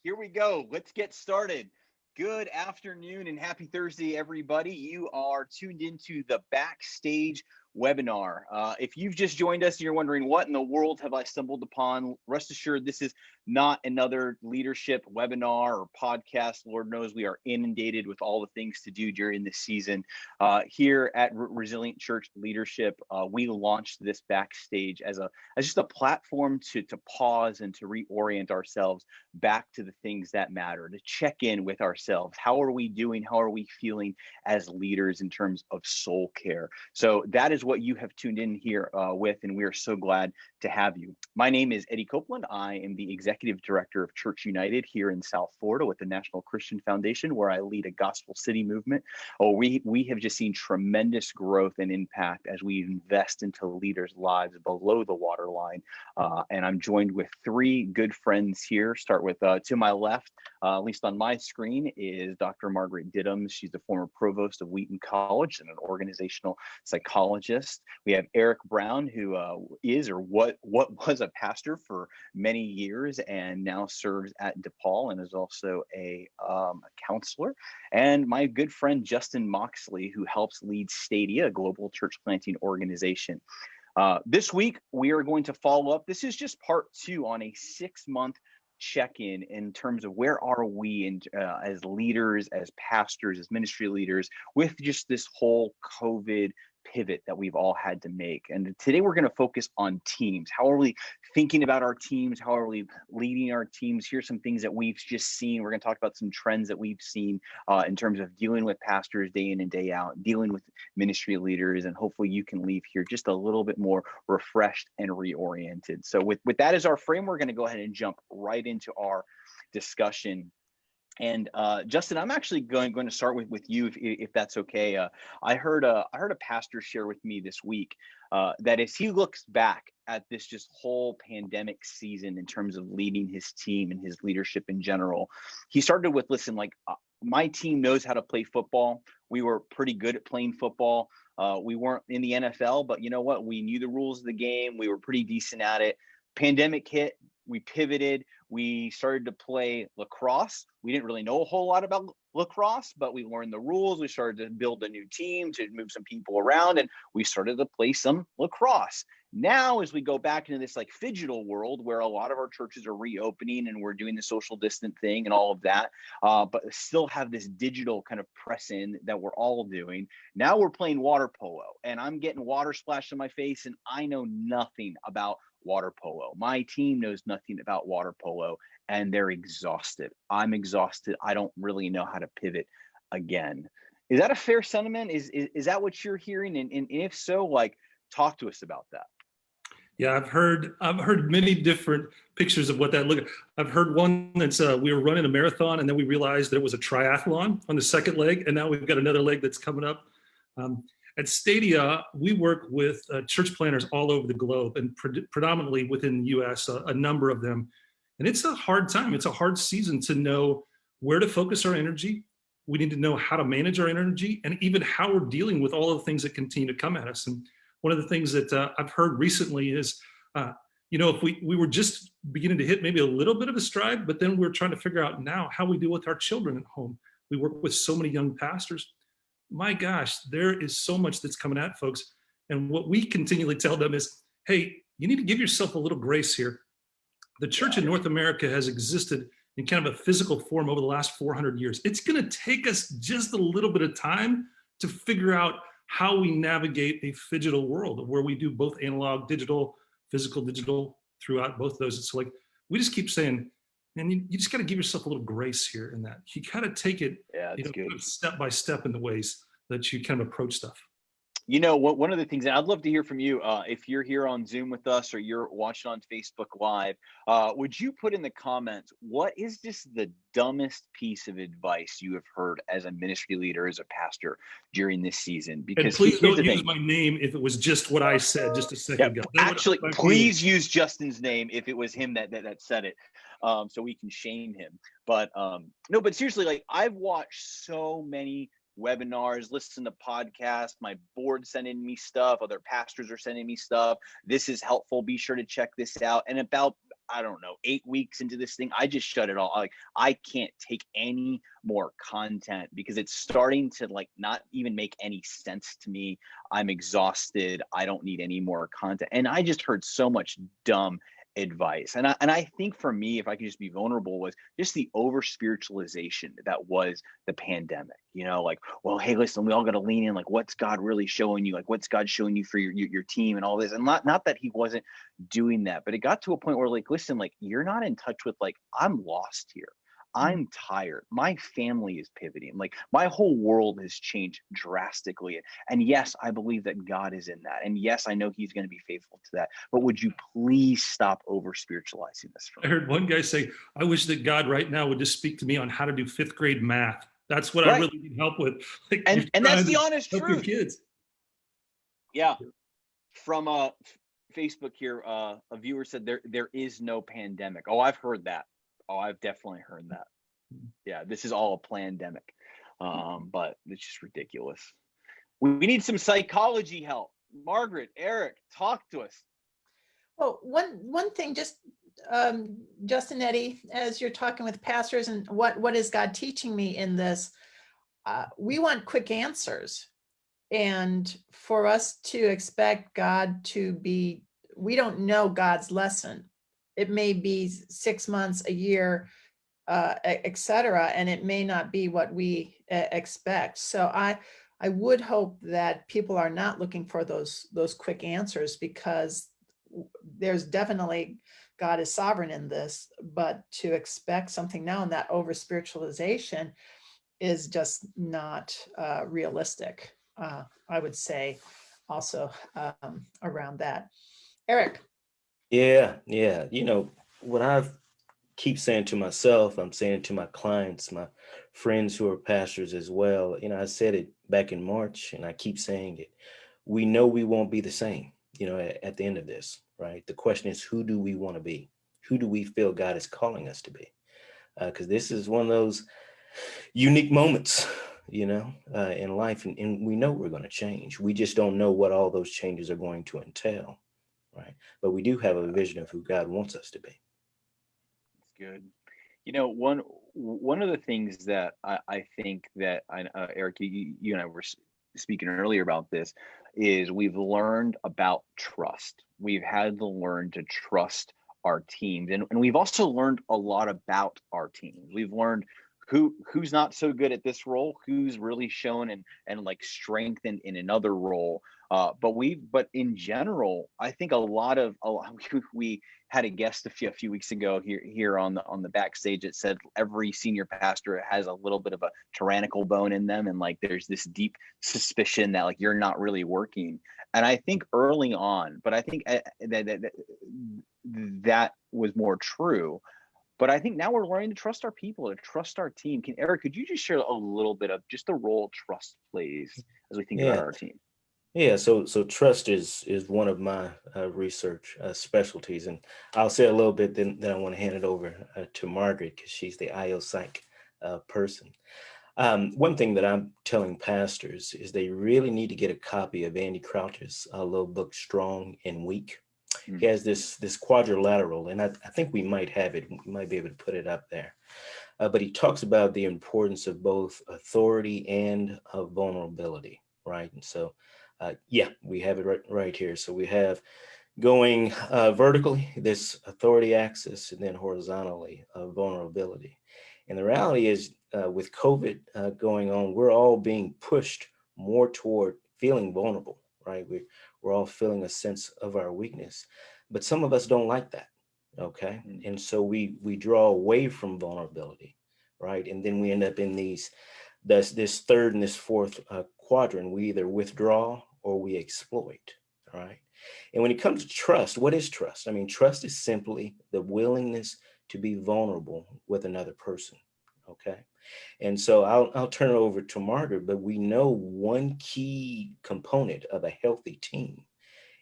Here we go. Let's get started. Good afternoon and happy Thursday, everybody. You are tuned into the Backstage webinar. If you've just joined us and you're wondering what in the world have I stumbled upon, rest assured this is not another leadership webinar or podcast. Lord knows we are inundated with all the things to do during this season. Here at Resilient Church Leadership, we launched this Backstage as just a platform to pause and to reorient ourselves back to the things that matter, to check in with ourselves. How are we doing? How are we feeling as leaders in terms of soul care? So that is what you have tuned in here with, and we are so glad to have you. My name is Eddie Copeland. I am the Executive Director of Church United here in South Florida with the National Christian Foundation, where I lead a gospel city movement. We have just seen tremendous growth and impact as we invest into leaders' lives below the waterline. And I'm joined with three good friends here. Start with to my left, at least on my screen, is Dr. Margaret Diddams. She's the former provost of Wheaton College and an organizational psychologist. We have Eric Brown, who is or what was a pastor for many years and now serves at DePaul and is also a counselor. And my good friend Justin Moxley, who helps lead Stadia, a global church planting organization. This week, we are going to follow up. This is just part 2 on a 6-month check-in in terms of where are we as leaders, as pastors, as ministry leaders with just this whole COVID pivot that we've all had to make. And today we're going to focus on teams. How are we thinking about our teams? How are we leading our teams? Here's some things that we've just seen. We're going to talk about some trends that we've seen in terms of dealing with pastors day in and day out, dealing with ministry leaders, and hopefully you can leave here just a little bit more refreshed and reoriented. So with that as our frame, we're going to go ahead and jump right into our discussion. And Justin, I'm actually going to start with you, if that's okay. I heard a pastor share with me this week that as he looks back at this just whole pandemic season in terms of leading his team and his leadership in general, he started with, listen, my team knows how to play football. We were pretty good at playing football. We weren't in the NFL, but you know what? We knew the rules of the game. We were pretty decent at it. Pandemic hit. We pivoted. We started to play lacrosse. We didn't really know a whole lot about lacrosse, but we learned the rules. We started to build a new team to move some people around, and we started to play some lacrosse. Now, as we go back into this phygital world where a lot of our churches are reopening and we're doing the social distant thing and all of that, but still have this digital kind of press in that we're all doing. Now we're playing water polo, and I'm getting water splashed in my face, and I know nothing about water polo. My team knows nothing about water polo, and they're exhausted. I'm exhausted. I don't really know how to pivot again. Is that a fair sentiment? Is that what you're hearing? And if so, talk to us about that. Yeah, I've heard many different pictures of what that looked like. I've heard one that's we were running a marathon, and then we realized there was a triathlon on the second leg, and now we've got another leg that's coming up. At Stadia, we work with church planners all over the globe, and predominantly within the U.S., a number of them. And it's a hard time. It's a hard season to know where to focus our energy. We need to know how to manage our energy, and even how we're dealing with all of the things that continue to come at us. And one of the things that I've heard recently is, if we were just beginning to hit maybe a little bit of a stride, but then we're trying to figure out now how we deal with our children at home. We work with so many young pastors. My gosh, there is so much that's coming at folks. And what we continually tell them is, hey, you need to give yourself a little grace here. The church in North America has existed in kind of a physical form over the last 400 years. It's going to take us just a little bit of time to figure out how we navigate a phygital world where we do both analog, digital, physical, digital throughout both of those. It's we just keep saying, and you just got to give yourself a little grace here in that. You got to take it step by step in the ways that you kind of approach stuff. One of the things, and I'd love to hear from you, if you're here on Zoom with us or you're watching on Facebook Live, would you put in the comments, what is just the dumbest piece of advice you have heard as a ministry leader, as a pastor during this season? Because and please don't use my name if it was just what I said just a second ago. Actually, please use Justin's name if it was him that said it, so we can shame him. But no, but seriously, I've watched so many webinars, listen to podcasts, my board sending me stuff, other pastors are sending me stuff. This is helpful. Be sure to check this out. And about I don't know, 8 weeks into this thing, I just shut it all. Like, I can't take any more content because it's starting to like not even make any sense to me. I'm exhausted. I don't need any more content. And I just heard so much dumb advice. And I think for me, if I could just be vulnerable, was just the over spiritualization that was the pandemic. Like, well, hey, listen, we all got to lean in. Like, what's God really showing you? Like, what's God showing you for your team and all this? And not that he wasn't doing that, but it got to a point where, like, listen, like, you're not in touch with, like, I'm lost here. I'm tired. My family is pivoting. Like, my whole world has changed drastically. And yes, I believe that God is in that. And yes, I know he's going to be faithful to that. But would you please stop over spiritualizing this for I me? heard one guy say, I wish that God right now would just speak to me on how to do fifth grade math. That's what I Right. really need help with. Like, you're And that's trying the to honest help your truth. kids. Yeah. From Facebook here, a viewer said there is no pandemic. Oh, I've heard that. Oh, I've definitely heard that. Yeah, this is all a pandemic. But it's just ridiculous. We need some psychology help. Margaret, Eric, talk to us. Well, one thing, just Justin, Eddie, as you're talking with pastors and what is God teaching me in this, we want quick answers. And for us to expect God to be, we don't know God's lesson. It may be 6 months, a year, et cetera, and it may not be what we expect. So I would hope that people are not looking for those quick answers, because there's definitely, God is sovereign in this, but to expect something now, and that over spiritualization is just not realistic. I would say also around that. Eric. Yeah. What I keep saying to myself, I'm saying to my clients, my friends who are pastors as well. I said it back in March, and I keep saying it. We know we won't be the same, at the end of this, right? The question is, who do we want to be? Who do we feel God is calling us to be? Because this is one of those unique moments, in life. And we know we're going to change. We just don't know what all those changes are going to entail, right? But we do have a vision of who God wants us to be. It's good. One of the things that I think that Eric, you and I were speaking earlier about this, is we've learned about trust. We've had to learn to trust our teams, and we've also learned a lot about our teams. We've learned who's not so good at this role, who's really shown and like strengthened in another role. But in general, I think a lot we had a guest a few weeks ago here on the backstage that said every senior pastor has a little bit of a tyrannical bone in them, and like there's this deep suspicion that like you're not really working. And I think early on, but I think that was more true. But I think now we're learning to trust our people, to trust our team. Eric, could you just share a little bit of just the role trust plays as we think about our team? Yeah, so trust is one of my research specialties, and I'll say a little bit, then I want to hand it over to Margaret, because she's the IO Psych person. One thing that I'm telling pastors is they really need to get a copy of Andy Crouch's little book, Strong and Weak. He has this quadrilateral, and I think we might have it. We might be able to put it up there. But he talks about the importance of both authority and vulnerability, right? And so, we have it right here. So we have going vertically, this authority axis, and then horizontally, vulnerability. And the reality is, with COVID going on, we're all being pushed more toward feeling vulnerable, right? We're all feeling a sense of our weakness, but some of us don't like that, okay? And so we draw away from vulnerability, right? And then we end up in this third and this fourth quadrant. We either withdraw or we exploit, right? And when it comes to trust, what is trust? I mean, trust is simply the willingness to be vulnerable with another person, okay? And so I'll turn it over to Margaret, but we know one key component of a healthy team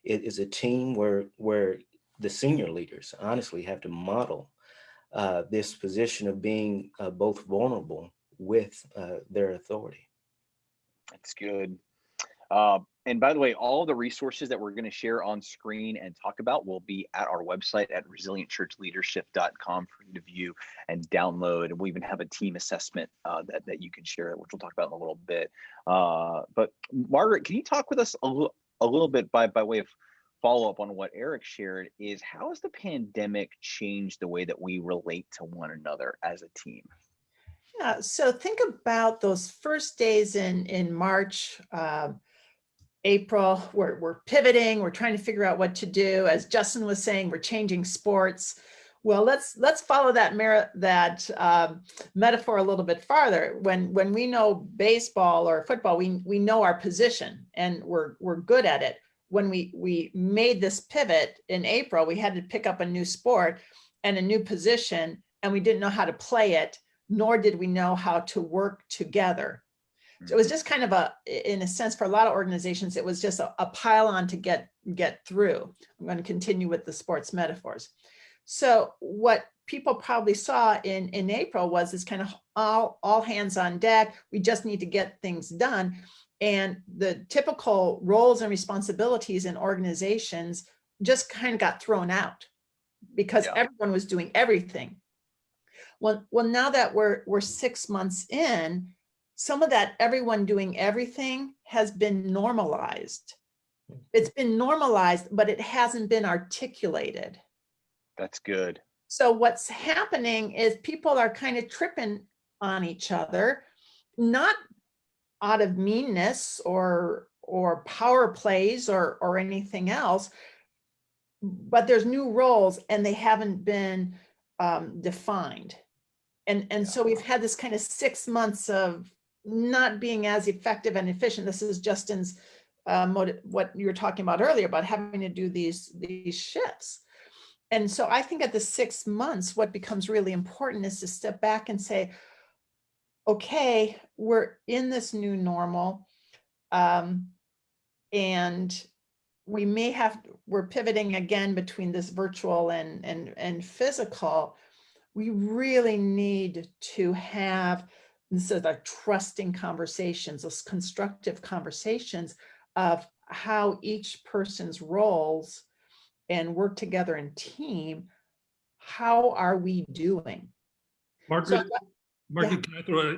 is a team where the senior leaders honestly have to model this position of being both vulnerable with their authority. That's good. And by the way, all the resources that we're going to share on screen and talk about will be at our website at resilientchurchleadership.com for you to view and download. And we even have a team assessment that you can share, which we'll talk about in a little bit. But Margaret, can you talk with us a little bit by way of follow up on what Eric shared, is how has the pandemic changed the way that we relate to one another as a team? Yeah, so think about those first days in March, April. We're pivoting. We're trying to figure out what to do. As Justin was saying, we're changing sports. Well, let's follow that metaphor a little bit farther. When we know baseball or football, we know our position and we're good at it. When we made this pivot in April, we had to pick up a new sport and a new position, and we didn't know how to play it, nor did we know how to work together. So it was just kind of in a sense, for a lot of organizations, it was just a pile on to get through. I'm going to continue with the sports metaphors. So what people probably saw in April was this kind of all hands on deck. We just need to get things done. And the typical roles and responsibilities in organizations just kind of got thrown out because everyone was doing everything. Well, now that we're 6 months in, some of that everyone doing everything has been normalized. It's been normalized, but it hasn't been articulated. That's good. So what's happening is people are kind of tripping on each other, not out of meanness or power plays or anything else, but there's new roles and they haven't been defined. And so we've had this kind of 6 months of not being as effective and efficient. This is Justin's what you were talking about earlier about having to do these shifts. And so I think at the 6 months, what becomes really important is to step back and say, okay, we're in this new normal. And we're pivoting again between this virtual and physical. We really need to have trusting conversations, those constructive conversations of how each person's roles and work together in team. How are we doing? Margaret, can I throw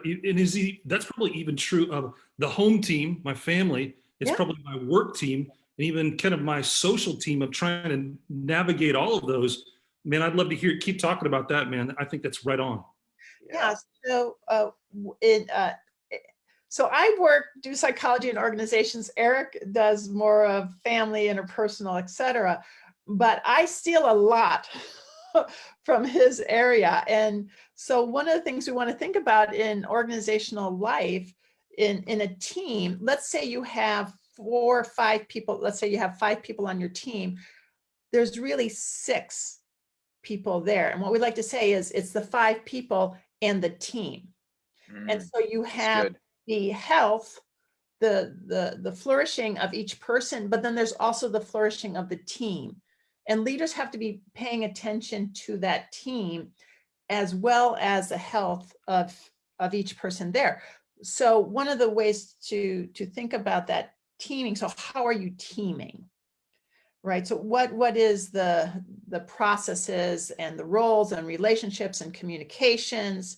that's probably even true of the home team, my family. It's probably my work team and even kind of my social team of trying to navigate all of those. Man, I'd love to keep talking about that, man. I think that's right on. Yeah. So so I do psychology in organizations. Eric does more of family, interpersonal, etc. But I steal a lot from his area. And so one of the things we want to think about in organizational life, in a team, let's say you have 4 or 5 people, let's say you have 5 people on your team, there's really 6 people there. And what we like to say is it's the 5 people and the team. And so you have the health, the flourishing of each person, but then there's also the flourishing of the team. And leaders have to be paying attention to that team as well as the health of each person there. So one of the ways to think about that teaming, so how are you teaming? Right. So what is the processes and the roles and relationships and communications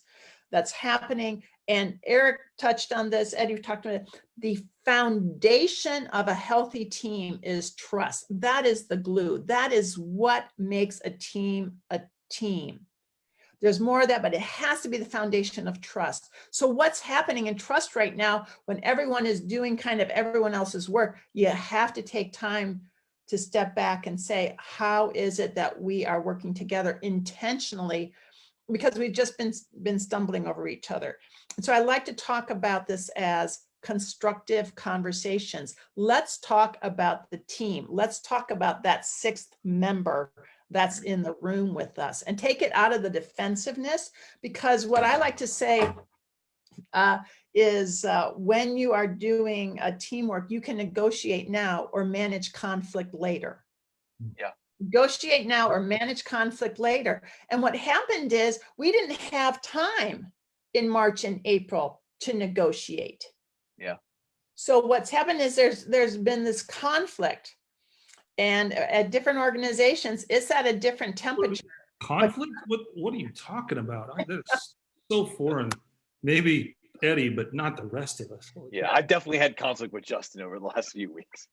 that's happening? And Eric touched on this, Eddie talked about it. The foundation of a healthy team is trust. That is the glue. That is what makes a team a team. There's more of that, but it has to be the foundation of trust. So what's happening in trust right now, when everyone is doing kind of everyone else's work, you have to take time to step back and say, how is it that we are working together intentionally? Because we've just been stumbling over each other. And so I like to talk about this as constructive conversations. Let's talk about the team. Let's talk about that 6th member that's in the room with us and take it out of the defensiveness, because what I like to say is when you are doing a teamwork, you can negotiate now or manage conflict later. Yeah. Negotiate now or manage conflict later. And what happened is we didn't have time in March and April to negotiate. Yeah. So what's happened is there's been this conflict, and at different organizations, it's at a different temperature. Conflict? What are you talking about? That's so foreign. Maybe Eddie, but not the rest of us. Yeah, I've definitely had conflict with Justin over the last few weeks.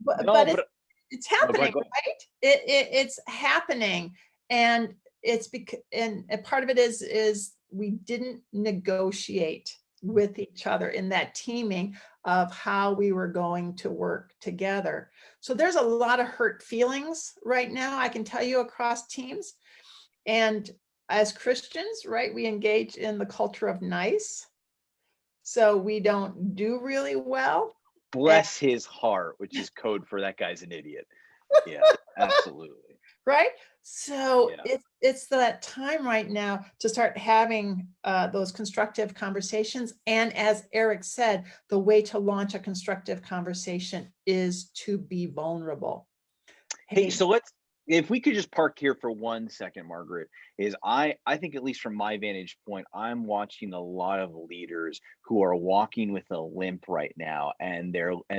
But, No, but but it's happening, go ahead. right? It's happening, and it's because, and a part of it is we didn't negotiate with each other in that teaming of how we were going to work together. So there's a lot of hurt feelings right now, I can tell you, across teams. And as Christians, right, we engage in the culture of nice. So we don't do really well. Bless his heart, which is code for that guy's an idiot. Yeah, absolutely. Right? So Yeah. it's that time right now to start having those constructive conversations. And as Eric said, the way to launch a constructive conversation is to be vulnerable. Hey, so if we could just park here for 1 second, Margaret, is I think, at least from my vantage point, I'm watching a lot of leaders who are walking with a limp right now,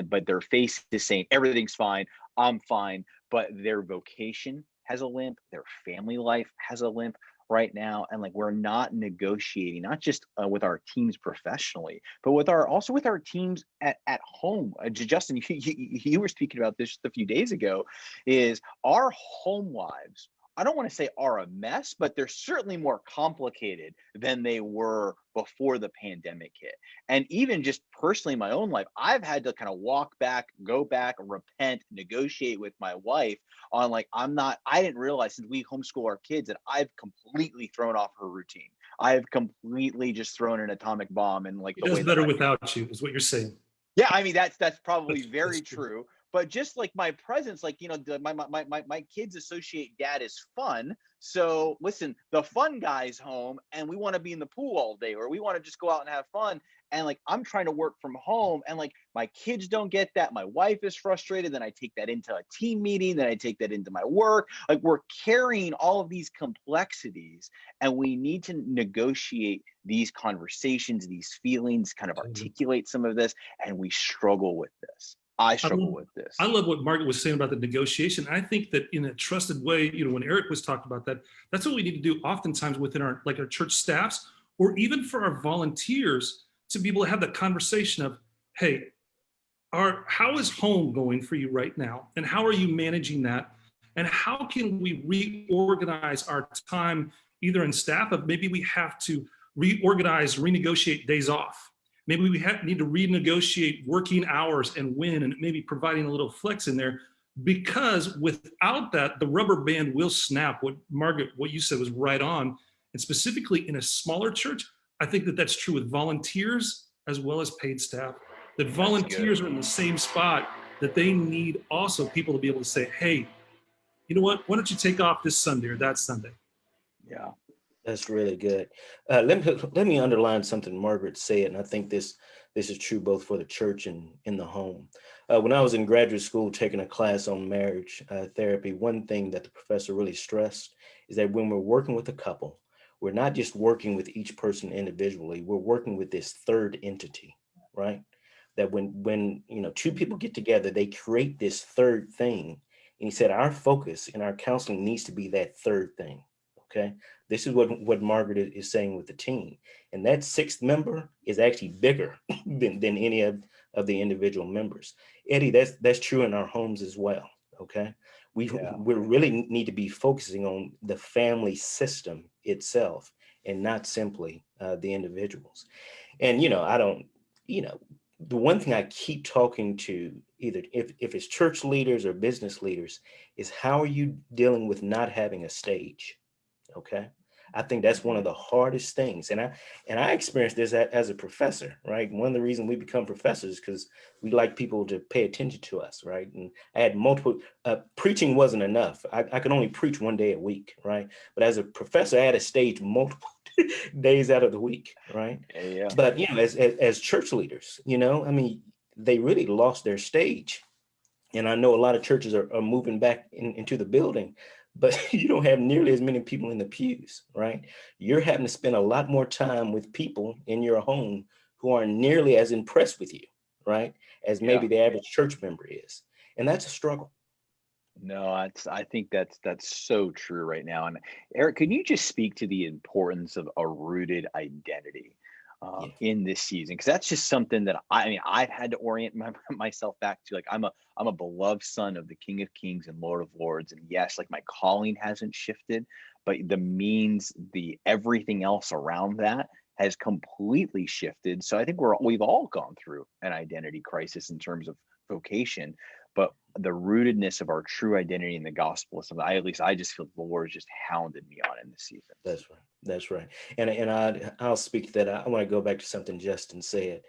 but their face is saying everything's fine, I'm fine, but their vocation has a limp, their family life has a limp right now, and like we're not negotiating, not just with our teams professionally, but with our teams at home. Justin, you were speaking about this just a few days ago, is our home lives, I don't want to say are a mess, but they're certainly more complicated than they were before the pandemic hit. And even just personally in my own life, I've had to kind of walk back, go back, repent, negotiate with my wife on like, I didn't realize, since we homeschool our kids, that I've completely thrown off her routine. I've completely just thrown an atomic bomb, and like it does better without you, is what you're saying. Yeah, I mean that's probably very true. But just like my presence, like, my kids associate dad as fun. So listen, the fun guy's home, and we want to be in the pool all day, or we want to just go out and have fun. And like I'm trying to work from home, and like my kids don't get that. My wife is frustrated. Then I take that into a team meeting. Then I take that into my work. Like we're carrying all of these complexities, and we need to negotiate these conversations, these feelings, kind of articulate some of this, and we struggle with this. I struggle with this. I love what Margaret was saying about the negotiation. I think that in a trusted way, when Eric was talking about that, that's what we need to do oftentimes within our church staffs, or even for our volunteers, to be able to have that conversation of, hey, how is home going for you right now? And how are you managing that? And how can we reorganize our time, either in staff, of maybe we have to renegotiate days off. Maybe we need to renegotiate working hours and when, and maybe providing a little flex in there, because without that, the rubber band will snap. Margaret, what you said was right on. And specifically in a smaller church, I think that that's true with volunteers as well as paid staff, that volunteers are in the same spot, that they need also people to be able to say, hey, you know what, why don't you take off this Sunday or that Sunday? Yeah. That's really good. Let me underline something Margaret said, and I think this is true both for the church and in the home. When I was in graduate school taking a class on marriage therapy, one thing that the professor really stressed is that when we're working with a couple, we're not just working with each person individually, we're working with this third entity, right? That when two people get together, they create this third thing. And he said, our focus in our counseling needs to be that third thing. Okay, this is what Margaret is saying with the team, and that sixth member is actually bigger than any of the individual members. Eddie, that's true in our homes as well. Okay, we really need to be focusing on the family system itself and not simply the individuals. And I don't, the one thing I keep talking to, either if it's church leaders or business leaders, is how are you dealing with not having a stage? Okay. I think that's one of the hardest things. And I experienced this as a professor, right? One of the reasons we become professors is because we like people to pay attention to us, right? And I had multiple, preaching wasn't enough. I could only preach one day a week, right? But as a professor, I had to stage multiple days out of the week, right? Yeah. But, as church leaders, they really lost their stage. And I know a lot of churches are moving back into the building, but you don't have nearly as many people in the pews, right? You're having to spend a lot more time with people in your home who aren't nearly as impressed with you, right? As Yeah. maybe the average church member is. And that's a struggle. No, I think that's so true right now. And Eric, can you just speak to the importance of a rooted identity Yeah, in this season? Because that's just something that I mean I've had to orient myself back to. Like I'm a beloved son of the King of Kings and Lord of Lords, and yes, like my calling hasn't shifted, but the means, the everything else around that has completely shifted. So I think we've all gone through an identity crisis in terms of vocation, but the rootedness of our true identity in the gospel is something at least I just feel the Lord has just hounded me on in this season. that's right. That's right. And I'll speak to that. I want to go back to something Justin said.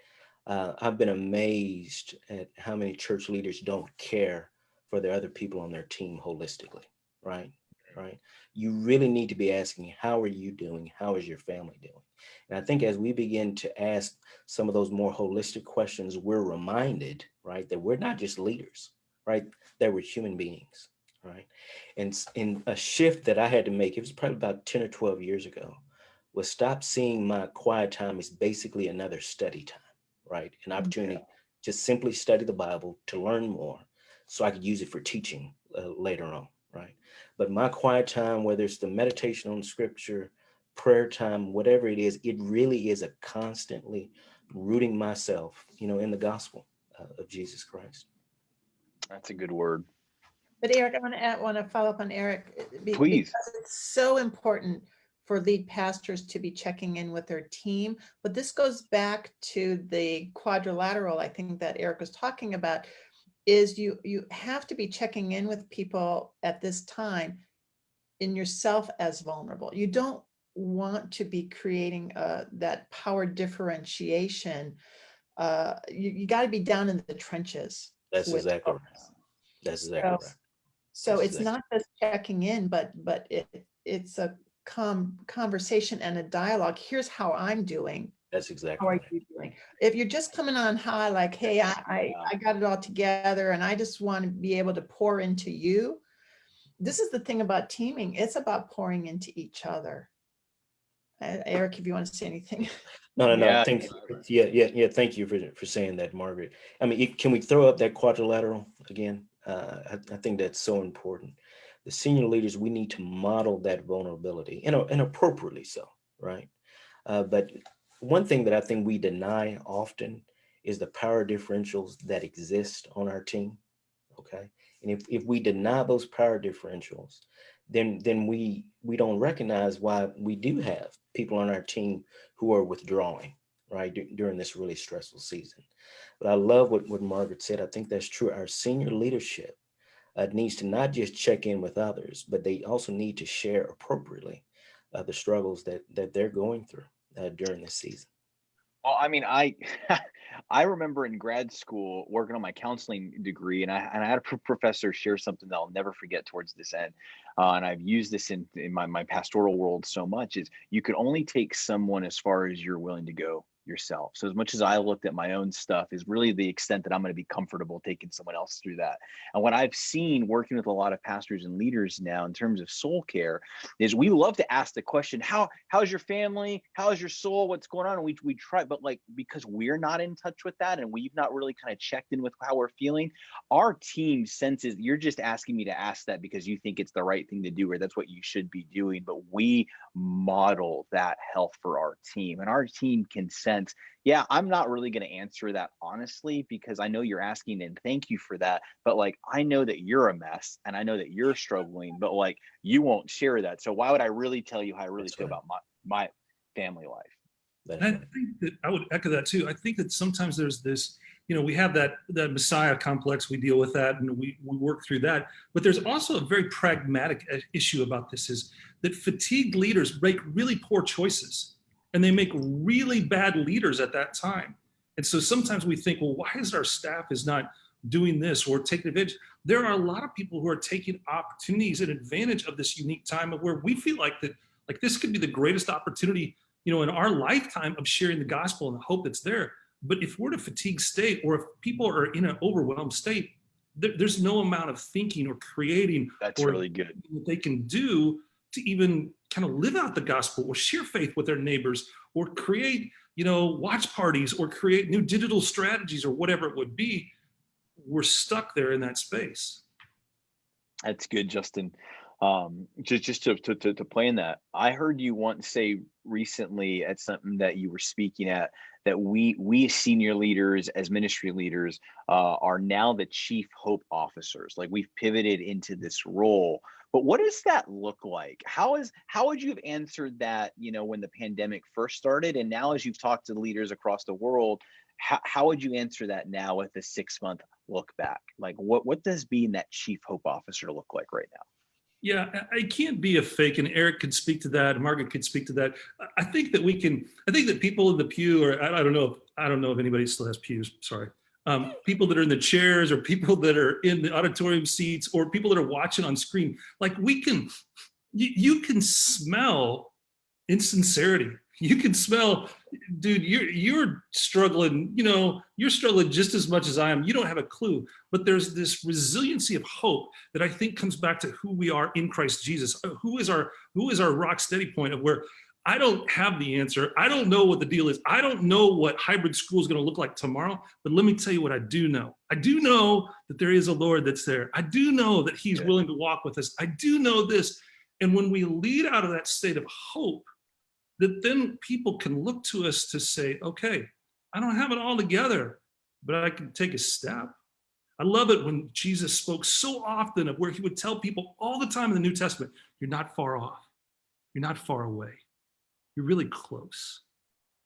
I've been amazed at how many church leaders don't care for the other people on their team holistically, right? Right. You really need to be asking, how are you doing? How is your family doing? And I think as we begin to ask some of those more holistic questions, we're reminded, right, that we're not just leaders, right? That we're human beings, right? And in a shift that I had to make, it was probably about 10 or 12 years ago, was stop seeing my quiet time as basically another study time, right? An opportunity to simply study the Bible, to learn more, so I could use it for teaching later on, right? But my quiet time, whether it's the meditation on scripture, prayer time, whatever it is, it really is a constantly rooting myself, in the gospel of Jesus Christ. That's a good word. But Eric, I want to follow up on Eric Please. because it's so important for lead pastors to be checking in with their team. But this goes back to the quadrilateral, I think, that Eric was talking about, is you have to be checking in with people at this time in yourself as vulnerable. You don't want to be creating that power differentiation. You got to be down in the trenches That's with exactly right. folks. That's exactly So right. so That's it's not just checking in, but it's a conversation and a dialogue. Here's how I'm doing. That's How exactly are right. you doing? If you're just coming on high, like, hey, I got it all together and I just want to be able to pour into you. This is the thing about teaming. It's about pouring into each other. Eric, if you want to say anything. No. Yeah. Thank yeah. Thank you for saying that, Margaret. I mean, can we throw up that quadrilateral again? I think that's so important. The senior leaders, we need to model that vulnerability, and appropriately so, right? But one thing that I think we deny often is the power differentials that exist on our team. Okay, and if we deny those power differentials, then we don't recognize why we do have people on our team who are withdrawing, right, during this really stressful season. But I love what Margaret said. I think that's true. Our senior leadership needs to not just check in with others, but they also need to share appropriately the struggles that they're going through during this season. Well, I mean, I I remember in grad school working on my counseling degree, and I had a professor share something that I'll never forget towards this end, and I've used this in my pastoral world so much, is you can only take someone as far as you're willing to go yourself. So as much as I looked at my own stuff is really the extent that I'm going to be comfortable taking someone else through that. And what I've seen working with a lot of pastors and leaders now in terms of soul care is we love to ask the question, how's your family? How's your soul? What's going on? And we try, but like, because we're not in touch with that and we've not really kind of checked in with how we're feeling, our team senses you're just asking me to ask that because you think it's the right thing to do, or that's what you should be doing. But we model that health for our team, and our team can sense, yeah, I'm not really going to answer that honestly because I know you're asking, and thank you for that, but like, I know that you're a mess and I know that you're struggling, but like, you won't share that, so why would I really tell you how I really That's feel right. about my family life? That's And I right. think that I would echo that too. I think that sometimes there's this, we have that Messiah complex, we deal with that and we work through that. But there's also a very pragmatic issue about this, is that fatigued leaders make really poor choices and they make really bad leaders at that time. And so sometimes we think, well, why is our staff is not doing this or taking advantage? There are a lot of people who are taking opportunities and advantage of this unique time of where we feel like that, like this could be the greatest opportunity in our lifetime of sharing the gospel and the hope that's there. But if we're in a fatigued state, or if people are in an overwhelmed state, there's no amount of thinking or creating That's or really good. what they can do to even kind of live out the gospel or share faith with their neighbors or create, watch parties or create new digital strategies or whatever it would be, we're stuck there in that space. That's good, Justin. Just to play in that, I heard you once say recently at something that you were speaking at that we as senior leaders, as ministry leaders, are now the chief hope officers. Like we've pivoted into this role. But what does that look like? How would you have answered that, when the pandemic first started, and now as you've talked to leaders across the world, how would you answer that now with a 6-month look back? Like what does being that chief hope officer look like right now? Yeah, I can't be a fake, and Eric could speak to that, Margaret could speak to that. I think that people in the pew, or I don't know if anybody still has pews, sorry. People that are in the chairs or people that are in the auditorium seats or people that are watching on screen, like you can smell insincerity. You can smell, dude, you're struggling, you're struggling just as much as I am. You don't have a clue, but there's this resiliency of hope that I think comes back to who we are in Christ Jesus. Who is our rock steady point of where I don't have the answer. I don't know what the deal is. I don't know what hybrid school is going to look like tomorrow, but let me tell you what I do know. I do know that there is a Lord that's there. I do know that he's willing to walk with us. I do know this. And when we lead out of that state of hope, that then people can look to us to say, okay, I don't have it all together, but I can take a step. I love it when Jesus spoke so often of where he would tell people all the time in the New Testament, you're not far off. You're not far away. You're really close.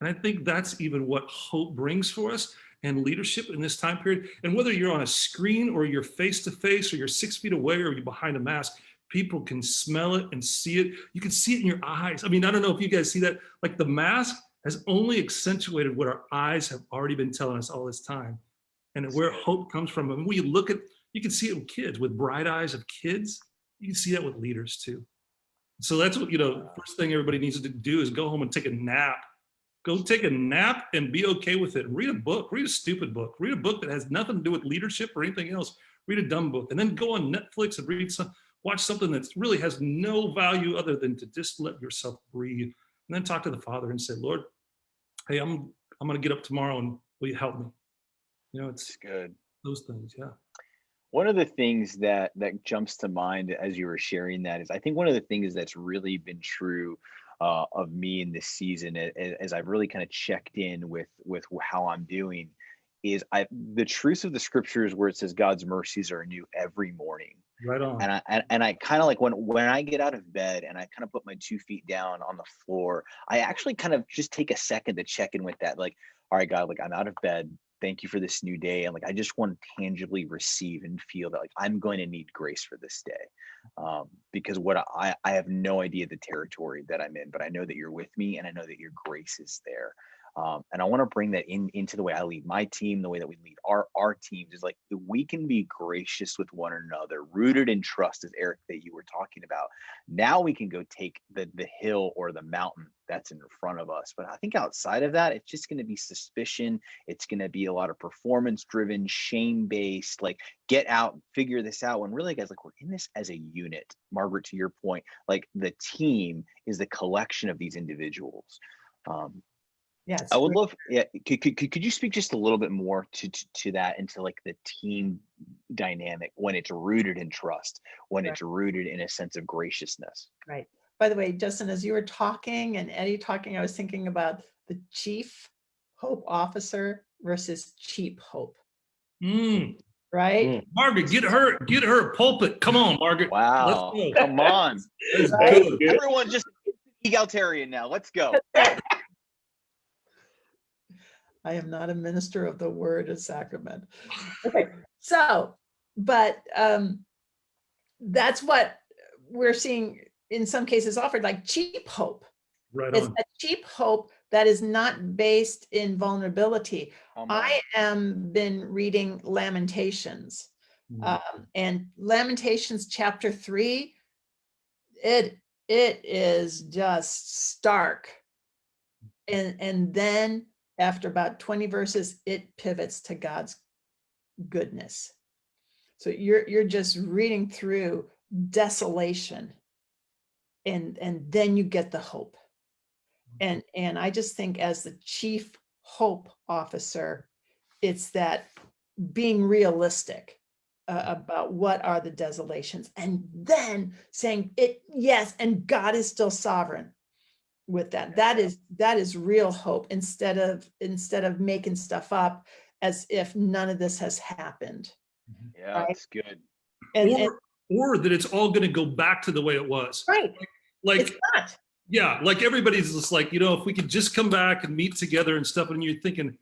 And I think that's even what hope brings for us and leadership in this time period. And whether you're on a screen or you're face to face or you're 6 feet away or you're behind a mask, people can smell it and see it. You can see it in your eyes. I mean, I don't know if you guys see that. Like the mask has only accentuated what our eyes have already been telling us all this time. And where hope comes from. And when you look at, you can see it with kids, with bright eyes of kids. You can see that with leaders too. So that's what, first thing everybody needs to do is go home and take a nap. Go take a nap and be okay with it. Read a book, read a stupid book, read a book that has nothing to do with leadership or anything else. Read a dumb book and then go on Netflix and watch something that really has no value other than to just let yourself breathe. And then talk to the Father and say, Lord, hey, I'm going to get up tomorrow and will you help me? It's good. Those things, yeah. One of the things that jumps to mind as you were sharing that is I think one of the things that's really been true of me in this season as I've really kind of checked in with how I'm doing is the truth of the scriptures where it says God's mercies are new every morning. Right on. And I kind of like when I get out of bed and I kind of put my 2 feet down on the floor, I actually kind of just take a second to check in with that. Like, all right, God, like I'm out of bed. Thank you for this new day. And like, I just want to tangibly receive and feel that like, I'm going to need grace for this day. Because what I have no idea the territory that I'm in, but I know that you're with me and I know that your grace is there. And I want to bring that into the way I lead my team, the way that we lead our teams is like we can be gracious with one another, rooted in trust, as Eric that you were talking about. Now we can go take the hill or the mountain that's in front of us. But I think outside of that, it's just going to be suspicion. It's going to be a lot of performance driven, shame based, like get out, figure this out. When really, guys, like we're in this as a unit. Margaret, to your point, like the team is the collection of these individuals. Yes. I would love, yeah. Could you speak just a little bit more to that, into like the team dynamic when it's rooted in trust, when it's rooted in a sense of graciousness? Right. By the way, Justin, as you were talking and Eddie talking, I was thinking about the chief hope officer versus cheap hope. Right? Margaret, get her pulpit. Come on, Margaret. Wow. Let's go. Come on. Right? Everyone just egalitarian now. Let's go. I am not a minister of the word and sacrament. Okay, so, but that's what we're seeing in some cases offered, like cheap hope. Right It's on. a cheap hope that is not based in vulnerability. I am been reading Lamentations, and Lamentations chapter 3. It is just stark, and then after about 20 verses, it pivots to God's goodness. So you're just reading through desolation and then you get the hope. And I just think as the chief hope officer, it's that being realistic about what are the desolations, and then saying it, yes, and God is still sovereign with that. That is real hope, instead of making stuff up as if none of this has happened. Yeah, Right? it's good. Or that it's all going to go back to the way it was. Right. Like it's not. yeah, like everybody's just like, if we could just come back and meet together and stuff, and you're thinking,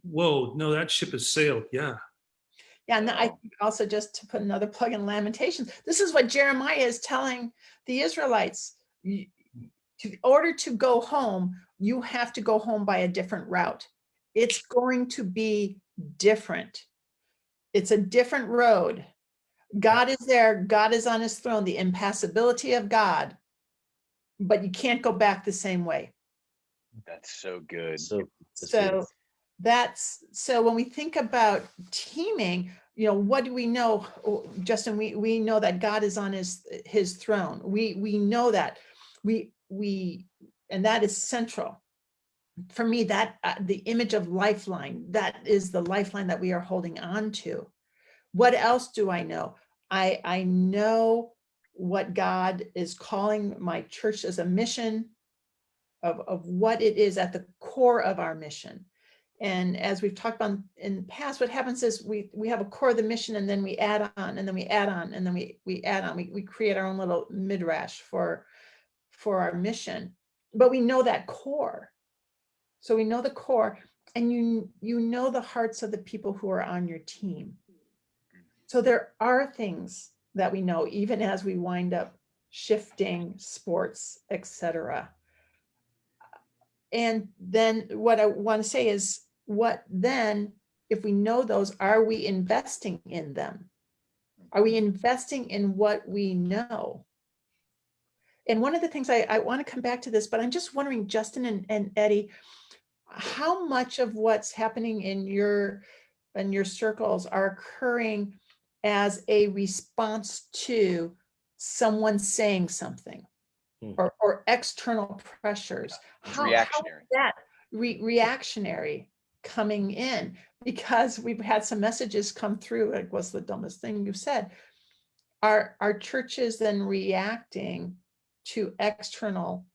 whoa, no, that ship has sailed. Yeah. Yeah, and I think also, just to put another plug in Lamentations, this is what Jeremiah is telling the Israelites. In order to go home, you have to go home by a different route. It's going to be different. It's a different road. God is there. God is on his throne, the impassibility of God, but you can't go back the same way. That's so good. So when we think about teaming, what do we know, Justin? We know that God is on his throne. We know that and that is central. For me, that the image of lifeline, that is the lifeline that we are holding on to. What else do I know? I know what God is calling my church as a mission, of what it is at the core of our mission. And as we've talked about in the past, what happens is we have a core of the mission, and then we add on, and then we add on, and then we add on. We create our own little midrash for our mission. But we know that core. So we know the core, and you know the hearts of the people who are on your team. So there are things that we know, even as we wind up shifting sports, etc. And then what I want to say is, what then, if we know those, are we investing in them? Are we investing in what we know? And one of the things I want to come back to this, but I'm just wondering, Justin and Eddie, how much of what's happening in your circles are occurring as a response to someone saying something, or external pressures? How reactionary. is that reactionary coming in? Because we've had some messages come through, like, what's the dumbest thing you've said? Are churches then reacting to external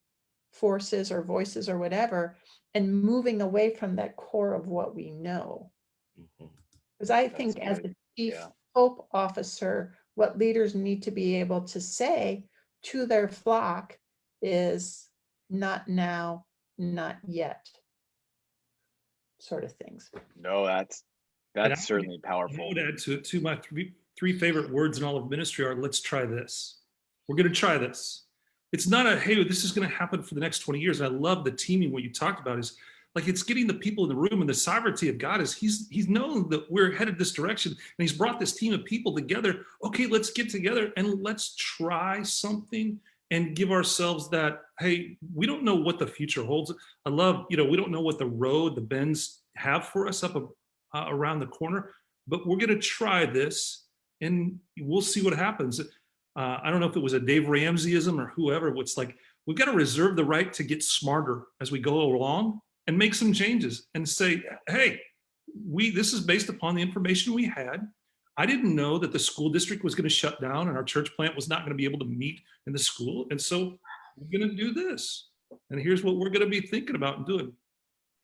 forces or voices or whatever, and moving away from that core of what we know? Because I think as a chief hope officer, what leaders need to be able to say to their flock is, not now, not yet, sort of things. No, that's certainly powerful. I would add to it too, my three favorite words in all of ministry are, let's try this. We're going to try this. It's not a, hey, this is going to happen for the next 20 years. And I love the teaming. What you talked about is, like, it's getting the people in the room, and the sovereignty of God is he's known that we're headed this direction, and he's brought this team of people together. Okay, let's get together and let's try something and give ourselves that, hey, we don't know what the future holds. I love, we don't know what the road, the bends have for us up around the corner, but we're going to try this and we'll see what happens. I don't know if it was a Dave Ramseyism or whoever, it's like, we've got to reserve the right to get smarter as we go along and make some changes and say, hey, this is based upon the information we had. I didn't know that the school district was going to shut down and our church plant was not going to be able to meet in the school. And so we're going to do this. And here's what we're going to be thinking about and doing.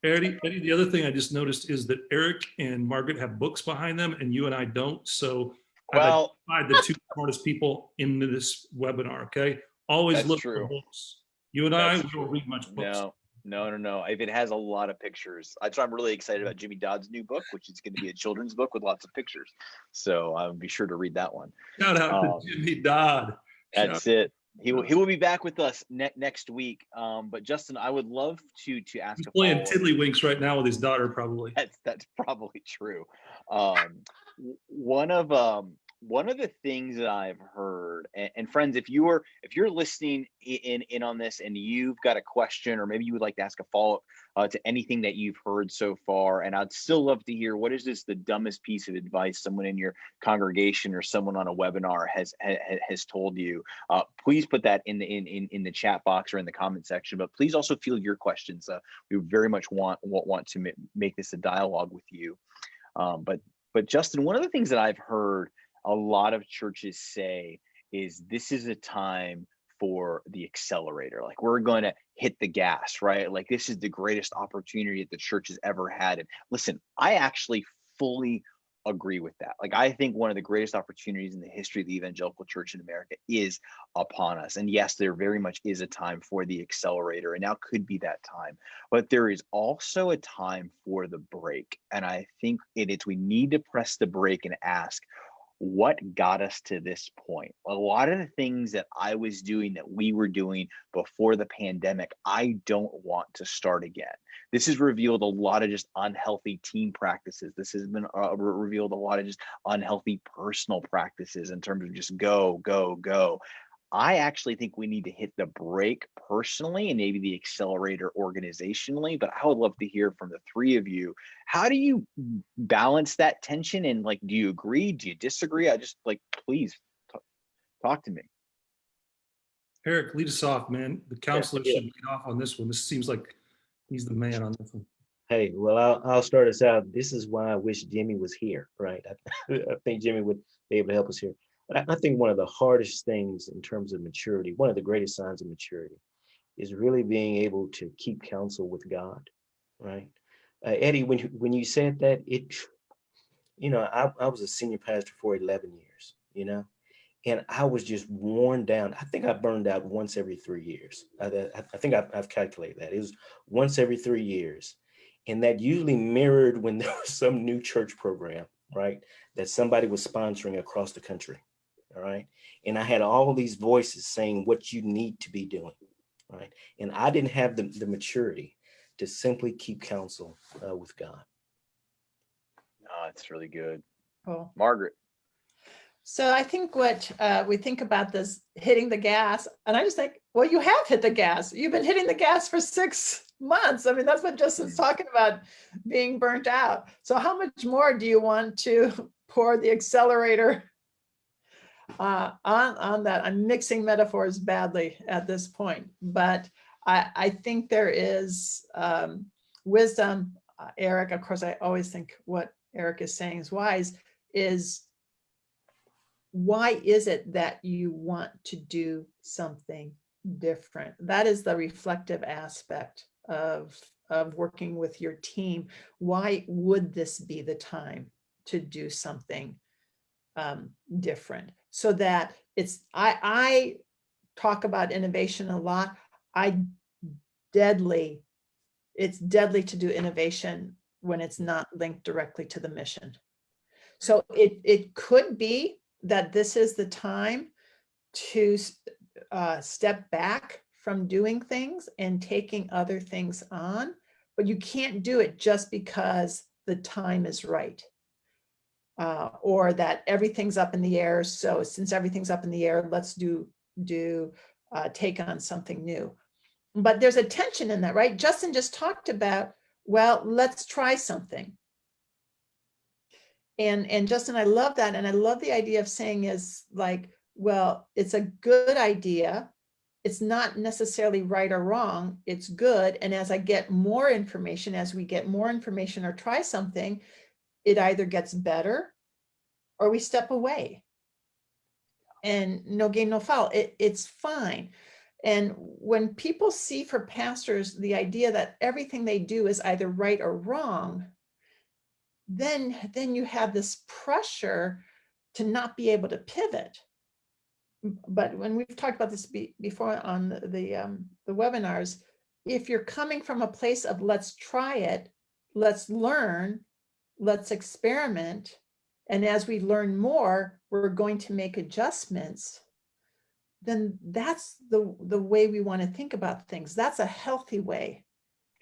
Eddie, the other thing I just noticed is that Eric and Margaret have books behind them and you and I don't. So I've identified the two smartest people in this webinar, okay? Always look for books. You and I, we don't read much books. No. If it has a lot of pictures, that's why I'm really excited about Jimmy Dodd's new book, which is going to be a children's book with lots of pictures. So I'll be sure to read that one. Shout out to Jimmy Dodd. That's it. He will be back with us next week. But Justin, I would love to ask. He's playing tiddlywinks right now with his daughter, probably. That's probably true. One of one of the things that I've heard, and friends, if you're listening in on this and you've got a question, or maybe you would like to ask a follow-up to anything that you've heard so far, and I'd still love to hear, what is this the dumbest piece of advice someone in your congregation or someone on a webinar has told you? Please put that in the chat box or in the comment section. But please also field your questions. We very much want to make this a dialogue with you. But Justin, one of the things that I've heard a lot of churches say is this is a time for the accelerator. Like, we're going to hit the gas, right? Like, this is the greatest opportunity that the church has ever had. And listen, I actually fully agree with that. Like, I think one of the greatest opportunities in the history of the evangelical church in America is upon us. And yes, there very much is a time for the accelerator, and now could be that time. But there is also a time for the brake. And I think we need to press the brake and ask, what got us to this point? A lot of the things that I was doing, that we were doing before the pandemic, I don't want to start again. This has revealed a lot of just unhealthy team practices. This has been revealed a lot of just unhealthy personal practices in terms of just go, go, go. I actually think we need to hit the brake personally and maybe the accelerator organizationally. But I would love to hear from the three of you. How do you balance that tension? And like, do you agree? Do you disagree? I just like, please talk to me. Eric, lead us off, man. The counselor Yeah. should lead off on this one. This seems like he's the man on this one. Hey, well, I'll start us out. This is why I wish Jimmy was here, right? I think Jimmy would be able to help us here. But I think one of the hardest things in terms of maturity, one of the greatest signs of maturity, is really being able to keep counsel with God, right? Eddie, when you said that, I was a senior pastor for 11 years, and I was just worn down. I think I burned out once every 3 years. I think I've calculated that. It was once every 3 years. And that usually mirrored when there was some new church program, right, that somebody was sponsoring across the country. All right. And I had all these voices saying what you need to be doing. Right. And I didn't have the maturity to simply keep counsel with God. Oh, it's really good. Cool. Margaret. So I think what we think about this hitting the gas, and I just think, well, you have hit the gas. You've been hitting the gas for 6 months. I mean, that's what Justin's talking about, being burnt out. So how much more do you want to pour the accelerator on that? I'm mixing metaphors badly at this point, but I think there is wisdom. Eric, of course, I always think what Eric is saying is wise, is why is it that you want to do something different? That is the reflective aspect of working with your team. Why would this be the time to do something different? So that I talk about innovation a lot. It's deadly to do innovation when it's not linked directly to the mission. So it could be that this is the time to step back from doing things and taking other things on, but you can't do it just because the time is right, or that everything's up in the air. So since everything's up in the air, let's take on something new. But there's a tension in that, right? Justin just talked about, well, let's try something. And Justin, I love that. And I love the idea of saying is like, well, it's a good idea. It's not necessarily right or wrong. It's good. And as I get more information, as we get more information or try something, it either gets better or we step away. And no gain, no foul. It's fine. And when people see for pastors the idea that everything they do is either right or wrong, then you have this pressure to not be able to pivot. But when we've talked about this before on the webinars, if you're coming from a place of let's try it, let's learn, let's experiment, and as we learn more, we're going to make adjustments, then that's the way we want to think about things. That's a healthy way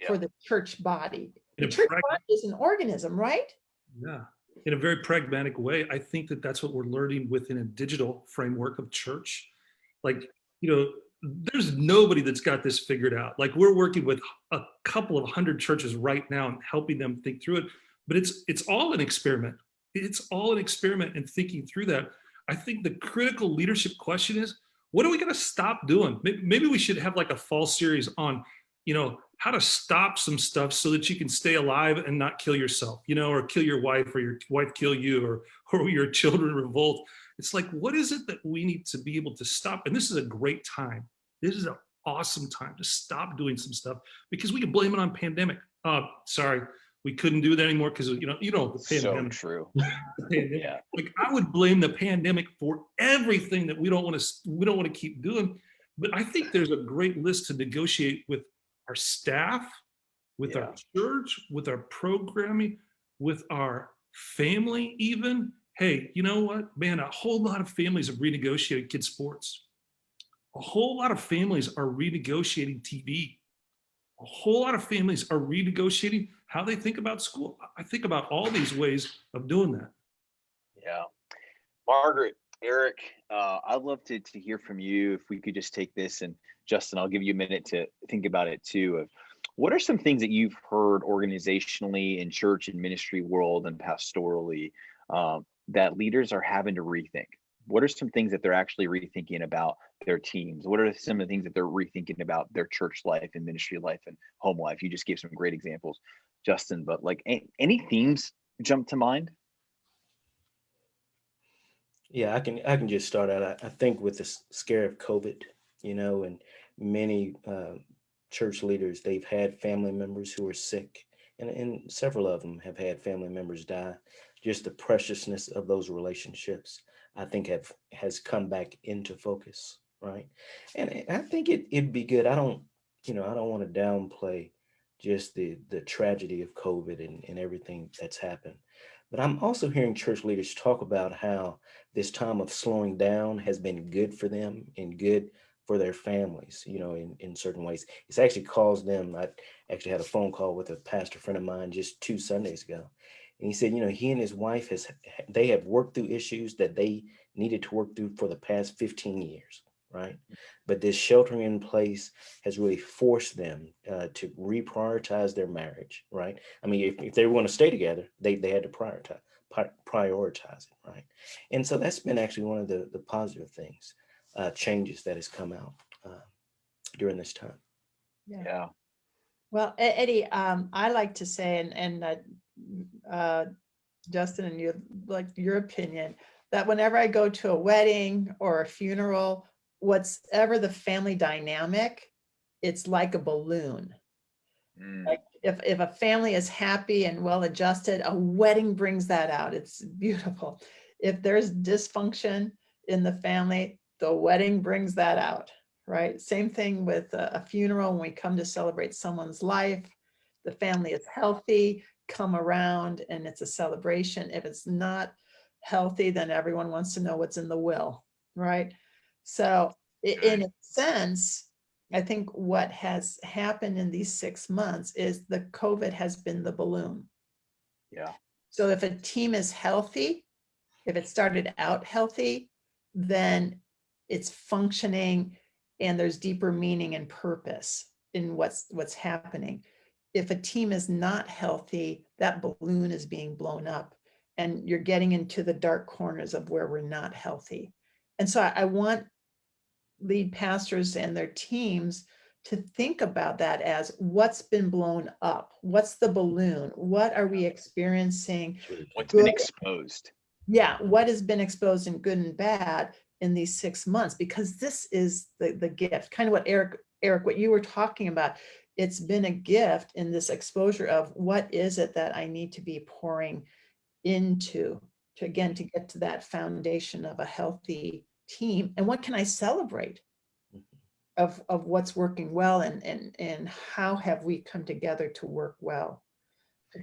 for the church body. The church body is an organism, right? Yeah. in a very pragmatic way, I think that that's what we're learning within a digital framework of church. Like, you know, there's nobody that's got this figured out. Like, we're working with a couple of hundred churches right now and helping them think through it, but it's all an experiment. It's all an experiment in thinking through that. I think the critical leadership question is, what are we going to stop doing? Maybe we should have like a fall series on, you know, how to stop some stuff so that you can stay alive and not kill yourself, you know, or kill your wife, or your wife kill you, or your children revolt. It's like, what is it that we need to be able to stop? And this is a great time. This is an awesome time to stop doing some stuff, because we can blame it on pandemic. Sorry, we couldn't do that anymore because, you know, the pandemic. So true. Pandemic. Yeah. Like, I would blame the pandemic for everything that we don't want to keep doing. But I think there's a great list to negotiate with our staff, with our church, with our programming, with our family even. Hey, you know what, man, a whole lot of families have renegotiated kids' sports. A whole lot of families are renegotiating TV. A whole lot of families are renegotiating how they think about school. I think about all these ways of doing that. Yeah. Margaret, Eric, I'd love to hear from you. If we could just take this, and Justin, I'll give you a minute to think about it too. Of what are some things that you've heard organizationally in church and ministry world and pastorally that leaders are having to rethink? What are some things that they're actually rethinking about their teams? What are some of the things that they're rethinking about their church life and ministry life and home life? You just gave some great examples, Justin, but like any themes jump to mind? Yeah, I can just start out. I think with the scare of COVID, you know, and many church leaders, they've had family members who are sick, and several of them have had family members die. Just the preciousness of those relationships, I think, has come back into focus, right? And I think it'd be good. I don't want to downplay just the tragedy of COVID and everything that's happened. But I'm also hearing church leaders talk about how this time of slowing down has been good for them and good for their families, you know, in certain ways. It's actually caused them. I actually had a phone call with a pastor friend of mine just 2 Sundays ago. And he said, you know, he and his wife they have worked through issues that they needed to work through for the past 15 years, right? But this sheltering in place has really forced them to reprioritize their marriage, right? I mean, if they were going to stay together, they had to prioritize it, right? And so that's been actually one of the positive things, changes that has come out during this time. Yeah. Well, Eddie, I like to say, and Justin, and you, like, your opinion, that whenever I go to a wedding or a funeral, whatever the family dynamic, it's like a balloon. Like, if a family is happy and well adjusted, a wedding brings that out. It's beautiful. If there's dysfunction in the family, the wedding brings that out, right? Same thing with a funeral. When we come to celebrate someone's life, the family is healthy, come around, and it's a celebration. If it's not healthy, then everyone wants to know what's in the will, right? So in a sense, I think what has happened in these 6 months is the COVID has been the balloon. Yeah. So if a team is healthy, if it started out healthy, then it's functioning and there's deeper meaning and purpose in what's happening. If a team is not healthy, that balloon is being blown up and you're getting into the dark corners of where we're not healthy. And so I want lead pastors and their teams to think about that as what's been blown up, what's the balloon, what are we experiencing, what's been exposed. Yeah, what has been exposed in good and bad in these 6 months, because this is the gift, kind of what Eric, what you were talking about. It's been a gift in this exposure of what is it that I need to be pouring into to get to that foundation of a healthy team, and what can I celebrate of what's working well, and how have we come together to work well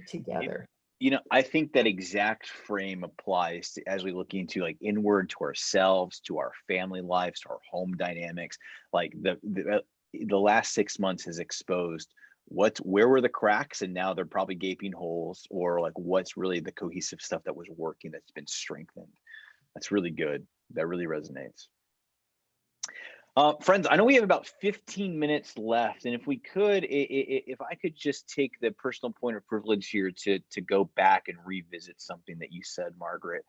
together. You know, I think that exact frame applies to, as we look into like inward to ourselves, to our family lives, to our home dynamics. Like the last 6 months has exposed where were the cracks, and now they're probably gaping holes, or like what's really the cohesive stuff that was working that's been strengthened. That's really good. That really resonates. Friends, I know we have about 15 minutes left, and if we could, if I could just take the personal point of privilege here to go back and revisit something that you said, Margaret,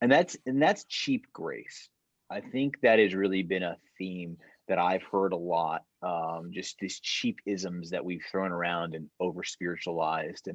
and that's cheap grace. I think that has really been a theme that I've heard a lot. Just these cheap isms that we've thrown around and over spiritualized.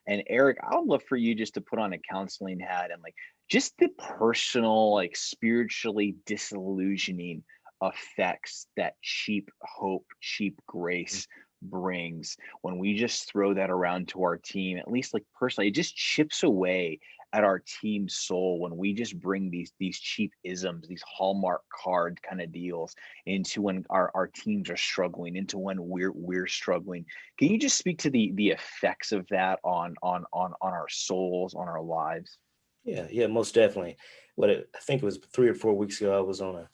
And Eric, I would love for you just to put on a counseling hat and like just the personal, like spiritually disillusioning effects that cheap hope, cheap grace brings when we just throw that around to our team. At least like personally, it just chips away at our team's soul when we just bring these cheap isms, these Hallmark card kind of deals into when our teams are struggling, into when we're struggling. Can you just speak to the effects of that on our souls, on our lives? Yeah, most definitely. I think it was 3 or 4 weeks ago, I was on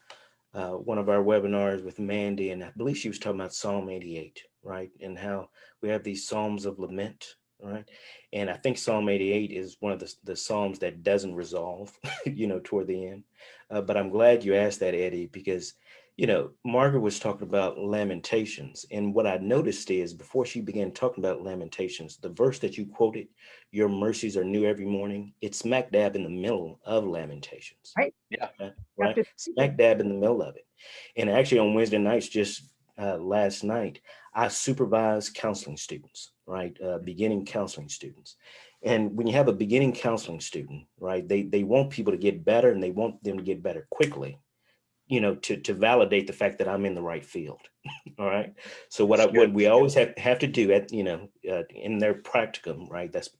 one of our webinars with Mandy, and I believe she was talking about Psalm 88, right? And how we have these Psalms of lament, right? And I think Psalm 88 is one of the Psalms that doesn't resolve, toward the end. But I'm glad you asked that, Eddie, because, Margaret was talking about Lamentations. And what I noticed is before she began talking about Lamentations, the verse that you quoted, your mercies are new every morning, it's smack dab in the middle of Lamentations. Right. Yeah. Right. Smack dab in the middle of it. And actually on Wednesday nights, just last night, I supervised counseling students, right? Beginning counseling students. And when you have a beginning counseling student, right, they want people to get better, and they want them to get better quickly, to validate the fact that I'm in the right field. All right. So what we always have to do in their practicum, right? That's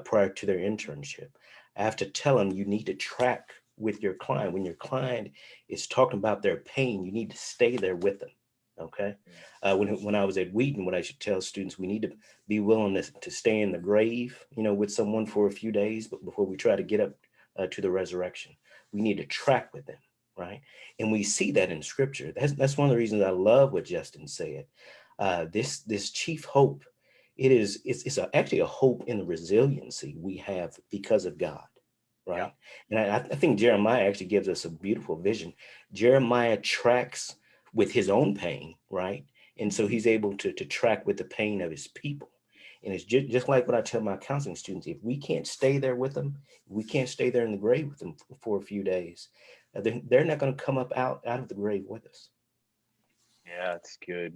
prior to their internship. I have to tell them you need to track with your client. When your client is talking about their pain, you need to stay there with them. Okay. When I was at Wheaton, what I should tell students, we need to be willing to stay in the grave, with someone for a few days, but before we try to get up to the resurrection, we need to track with them. Right. And we see that in scripture. That's one of the reasons I love what Justin said. This chief hope, it's actually a hope in the resiliency we have because of God. Right. Yeah. And I think Jeremiah actually gives us a beautiful vision. Jeremiah tracks with his own pain. Right. And so he's able to track with the pain of his people. And it's just like what I tell my counseling students, if we can't stay there with them, we can't stay there in the grave with them for a few days, they're not going to come up out of the grave with us. Yeah, it's good.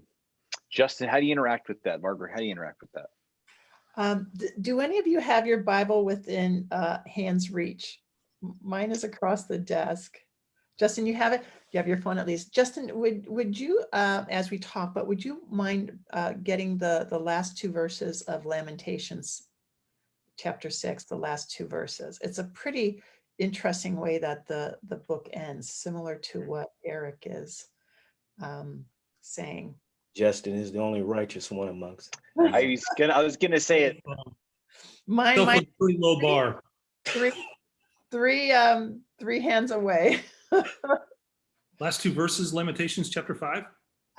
Justin, how do you interact with that? Margaret, how do you interact with that? Do any of you have your Bible within hand's reach? Mine is across the desk. Justin, you have it? You have your phone at least. Justin, would you, as we talk, but would you mind getting the last 2 verses of Lamentations, chapter 6, the last 2 verses? It's a pretty interesting way that the book ends, similar to what Eric is saying. Justin is the only righteous one amongst. I was gonna say it. Mine pretty low bar. Three hands away. Last 2 verses, Lamentations chapter 5.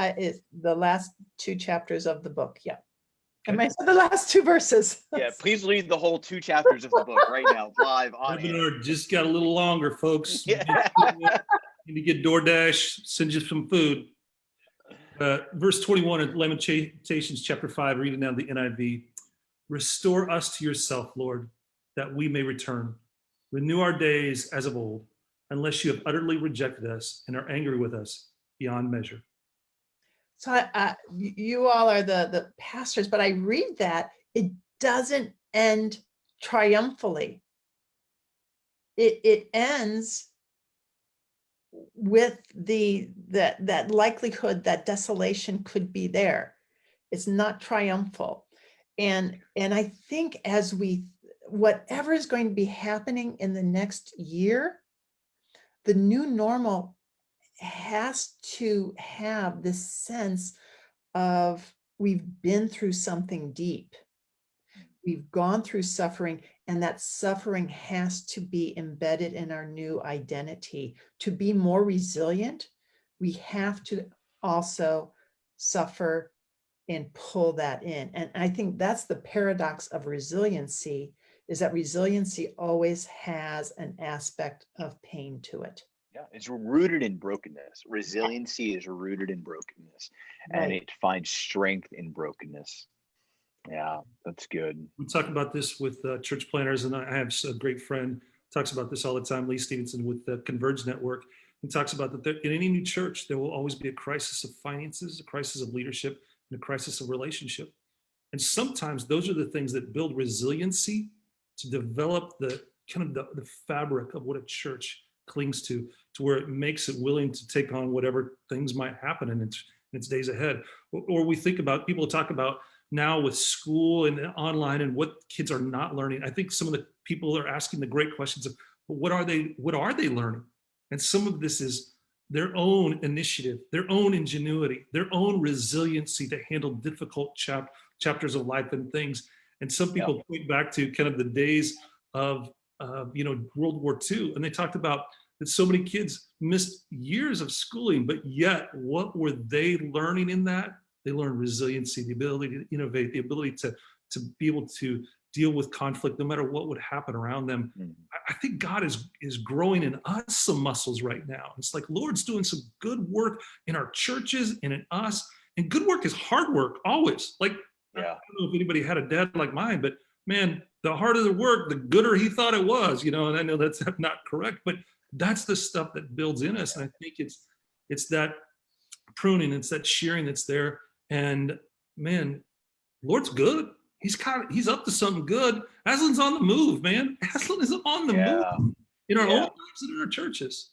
It's the last 2 chapters of the book. Yeah. Okay. I said the last 2 verses. Yeah, please read the whole 2 chapters of the book right now, live on Webinar just got a little longer, folks. Yeah. Need to get DoorDash, send you some food. Verse 21 of Lamentations chapter 5, reading now the NIV. Restore us to yourself, Lord, that we may return. Renew our days as of old, unless you have utterly rejected us and are angry with us beyond measure. So you all are the pastors, but I read that it doesn't end triumphantly. It ends with that likelihood that desolation could be there. It's not triumphal. And I think as whatever is going to be happening in the next year, the new normal has to have this sense of we've been through something deep. We've gone through suffering, and that suffering has to be embedded in our new identity. To be more resilient, we have to also suffer and pull that in. And I think that's the paradox of resiliency, is that resiliency always has an aspect of pain to it. Yeah, it's rooted in brokenness. Resiliency is rooted in brokenness, and Right. it finds strength in brokenness. Yeah, that's good. We talk about this with church planners, and I have a great friend talks about this all the time, Lee Stevenson with the Converge Network. He talks about that in any new church, there will always be a crisis of finances, a crisis of leadership, and a crisis of relationship. And sometimes those are the things that build resiliency to develop the kind of the fabric of what a church clings to where it makes it willing to take on whatever things might happen in its days ahead. Or we think about, people talk about now with school and online and what kids are not learning. I think some of the people are asking the great questions of, what are they learning? And some of this is their own initiative, their own ingenuity, their own resiliency to handle difficult chapters of life and things. And some people point back to kind of the days of World War II, and they talked about that so many kids missed years of schooling, but yet what were they learning in that? They learned resiliency, the ability to innovate, the ability to be able to deal with conflict no matter what would happen around them. I think God is growing in us some muscles right now. It's like Lord's doing some good work in our churches and in us. And good work is hard work, always. Like, I don't know if anybody had a dad like mine, but man, the harder the work, the gooder he thought it was, and I know that's not correct, but that's the stuff that builds in us. And I think it's that pruning, it's that shearing that's there. And man, Lord's good. He's up to something good. Aslan's on the move, man. Aslan is on the move in our own lives and in our churches.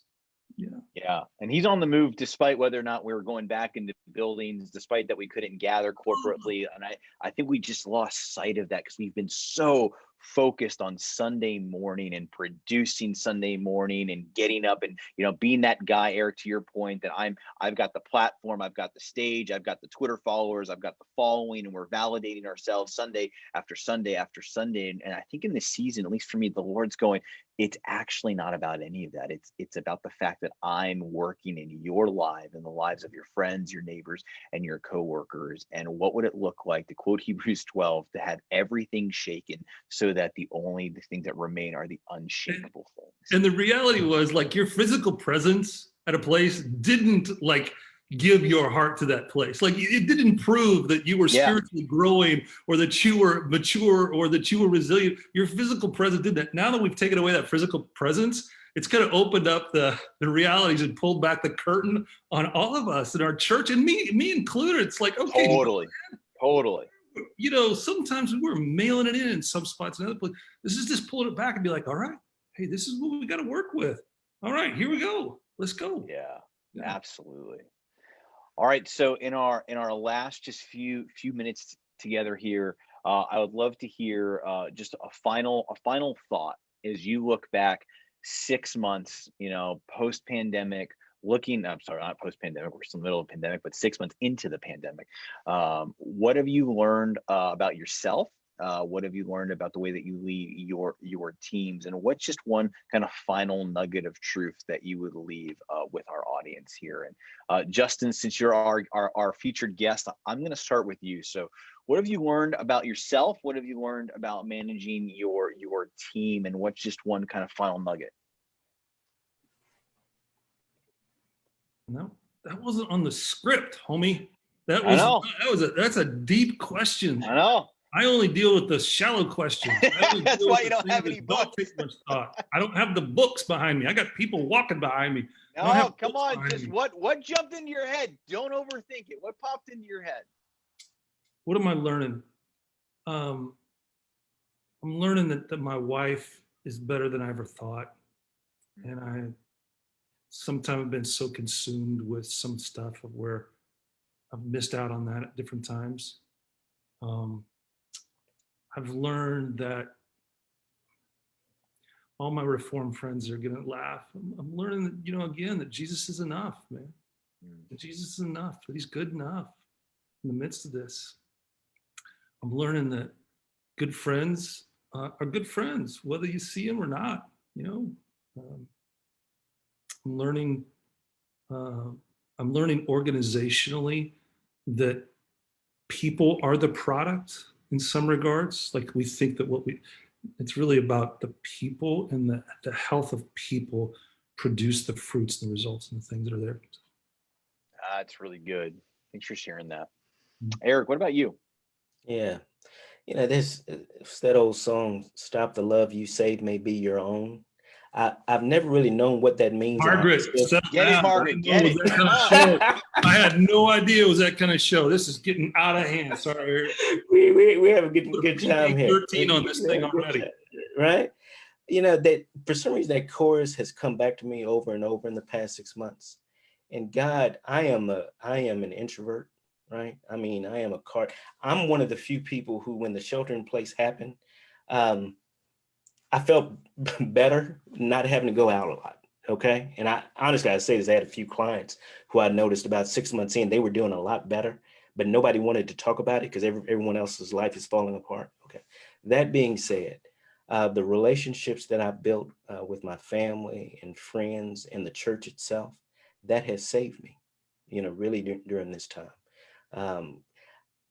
Yeah. And he's on the move despite whether or not we were going back into buildings, despite that we couldn't gather corporately. And I think we just lost sight of that because we've been so focused on Sunday morning and producing Sunday morning and getting up and, being that guy, Eric, to your point, that I've got the platform, I've got the stage, I've got the Twitter followers, I've got the following, and we're validating ourselves Sunday after Sunday after Sunday. And I think in this season, at least for me, the Lord's going, it's actually not about any of that. It's about the fact that I'm working in your life and the lives of your friends, your neighbors, and your coworkers. And what would it look like, to quote Hebrews 12, to have everything shaken so that the things that remain are the unshakable things. And the reality was, like, your physical presence at a place didn't give your heart to that place. Like, it didn't prove that you were spiritually growing or that you were mature or that you were resilient. Your physical presence did that. Now that we've taken away that physical presence, it's kind of opened up the realities and pulled back the curtain on all of us in our church, and me included. It's like, okay, totally. Sometimes we're mailing it in some spots and other places. This is just pulling it back and be like, all right, hey, this is what we got to work with. All right, here we go. Let's go. Yeah, absolutely. All right. So in our last just few minutes together here, I would love to hear just a final thought as you look back 6 months, post-pandemic, I'm sorry, not post-pandemic, we're still in the middle of the pandemic, but 6 months into the pandemic. What have you learned about yourself? What have you learned about the way that you lead your teams? And what's just one kind of final nugget of truth that you would leave with our audience here? And Justin, since you're our featured guest, I'm going to start with you. So what have you learned about yourself? What have you learned about managing your team? And what's just one kind of final nugget? No, that wasn't on the script, homie. That's a deep question. I know. I only deal with the shallow questions. That's why you don't have any books. I don't have the books behind me. I got people walking behind me. No, come on. Just what jumped into your head? Don't overthink it. What popped into your head? What am I learning? I'm learning that my wife is better than I ever thought. And I sometimes have been so consumed with some stuff of where I've missed out on that at different times. I've learned that all my Reformed friends are going to laugh. I'm learning that, again, that Jesus is enough, man. That Jesus is enough, that he's good enough in the midst of this. I'm learning that good friends are good friends, whether you see them or not, I'm learning organizationally that people are the product in some regards. Like we think that it's really about the people, and the health of people produce the fruits and the results and the things that are there. That's really good. Thanks for sharing that. Eric, what about you? Yeah. There's that old song, "Stop the Love You Save May Be Your Own." I've never really known what that means. Margaret, get it, Margaret, get it. That kind of show. I had no idea it was that kind of show. This is getting out of hand. Sorry. We have a good time here. 13 on this thing already. Right? That for some reason that chorus has come back to me over and over in the past 6 months. And God, I am an introvert, right? I mean, I'm one of the few people who, when the shelter in place happened, I felt better not having to go out a lot. Okay. And I honestly, I say this, I had a few clients who I noticed about 6 months in, they were doing a lot better, but nobody wanted to talk about it because everyone else's life is falling apart. Okay. That being said, the relationships that I built with my family and friends and the church itself, that has saved me, really during this time.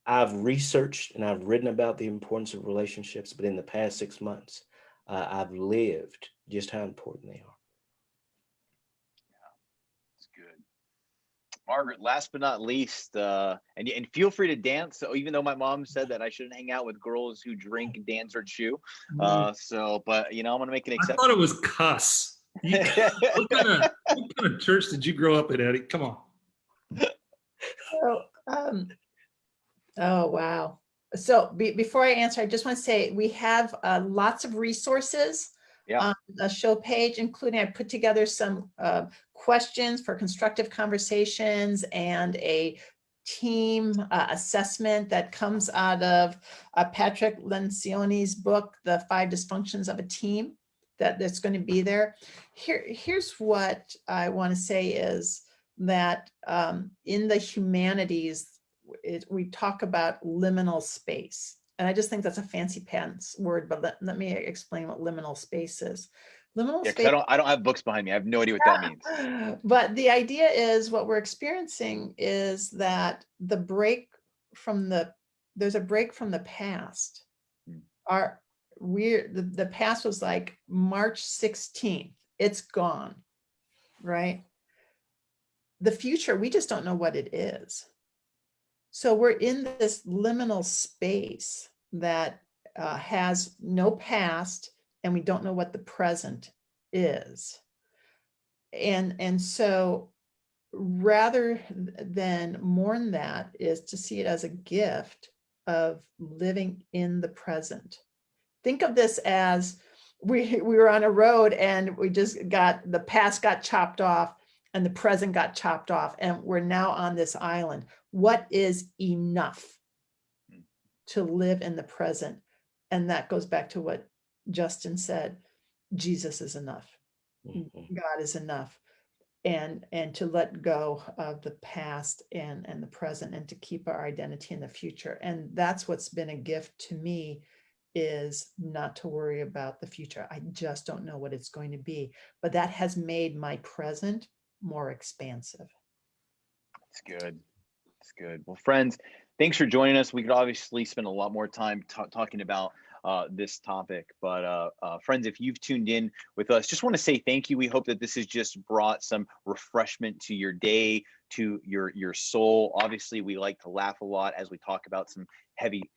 I've researched and I've written about the importance of relationships, but in the past 6 months, I've lived just how important they are. Yeah, that's good. Margaret, last but not least, and feel free to dance. So even though my mom said that I shouldn't hang out with girls who drink, dance, or chew, but I'm gonna make an exception. I thought it was cuss. What kind of church did you grow up in, Eddie? Come on. Oh wow. So before I answer, I just want to say we have lots of resources on the show page, including I put together some questions for constructive conversations and a team assessment that comes out of Patrick Lencioni's book, The 5 Dysfunctions of a Team, that's going to be there. Here's what I want to say is that in the humanities, we talk about liminal space. And I just think that's a fancy pants word, but let me explain what liminal space is. Liminal space. I don't have books behind me. I have no idea what that means. But the idea is what we're experiencing is that there's a break from the past. The past was like March 16th. It's gone, right? The future, we just don't know what it is. So we're in this liminal space that has no past, and we don't know what the present is. And so rather than mourn that is to see it as a gift of living in the present. Think of this as we were on a road and the past got chopped off and the present got chopped off, and we're now on this island. What is enough to live in the present? And that goes back to what Justin said. Jesus is enough. Mm-hmm. God is enough. And to let go of the past and the present, and to keep our identity in the future. And that's what's been a gift to me, is not to worry about the future. I just don't know what it's going to be. But that has made my present more expansive. That's good. That's good. Well, friends, thanks for joining us. We could obviously spend a lot more time talking about this topic, but friends, if you've tuned in with us, just want to say thank you. We hope that this has just brought some refreshment to your day, to your soul. Obviously, we like to laugh a lot as we talk about some heavy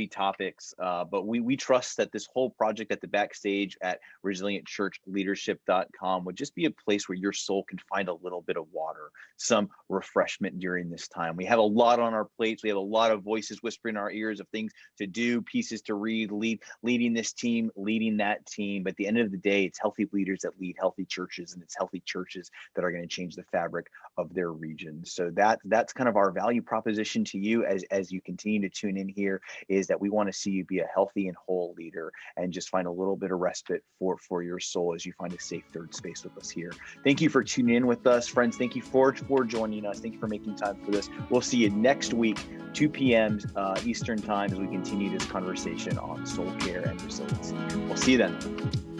topics, but we trust that this whole project at the Backstage at resilientchurchleadership.com would just be a place where your soul can find a little bit of water, some refreshment during this time. We have a lot on our plates. We have a lot of voices whispering in our ears of things to do, pieces to read, leading this team, leading that team. But at the end of the day, it's healthy leaders that lead healthy churches, and it's healthy churches that are going to change the fabric of their region. So that's kind of our value proposition to you as you continue to tune in here, is that we want to see you be a healthy and whole leader, and just find a little bit of respite for your soul as you find a safe third space with us here. Thank you for tuning in with us, friends. Thank you for joining us. Thank you for making time for this. We'll see you next week, 2 p.m. Eastern time, as we continue this conversation on soul care and resiliency. We'll see you then.